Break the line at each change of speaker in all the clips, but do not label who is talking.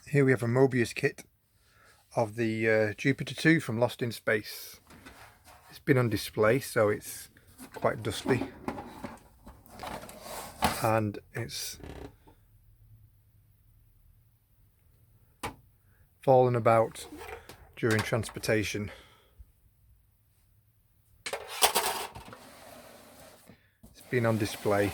Here we have a Moebius kit of the Jupiter 2 from Lost in Space. It's been on display, so it's quite dusty and it's fallen about during transportation. It's been on display.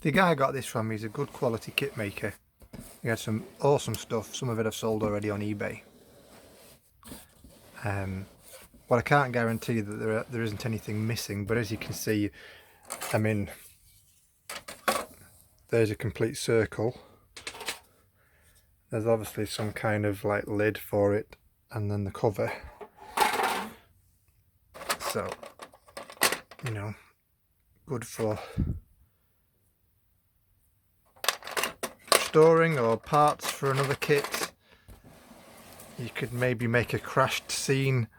The guy I got this from, he's a good quality kit maker. He had some awesome stuff. Some of it I've sold already on eBay. Well, I can't guarantee that there isn't anything missing, but as you can see, I mean, there's a complete circle. There's obviously some kind of like lid for it, and then the cover. So, you know, good for storing or parts for another kit. You could maybe make a crashed scene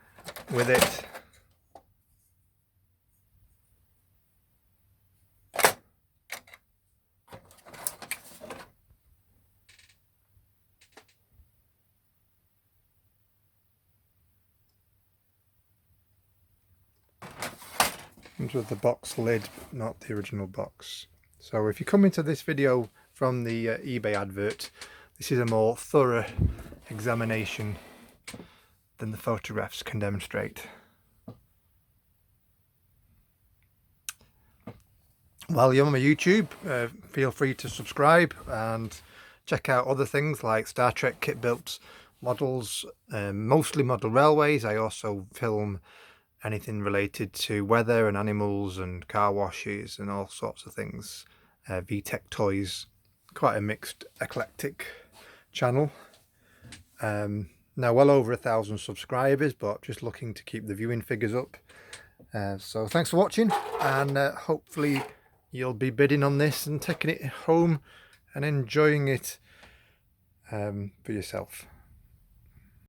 with it. Comes with the box lid, but not the original box. So if you come into this video from the eBay advert, this is a more thorough examination than the photographs can demonstrate. While you're on my YouTube, feel free to subscribe and check out other things like Star Trek kit built models, mostly model railways. I also film anything related to weather and animals and car washes and all sorts of things. VTech toys, quite a mixed, eclectic channel. Now well over 1,000 subscribers, but just looking to keep the viewing figures up. So thanks for watching, and hopefully you'll be bidding on this and taking it home and enjoying it for yourself.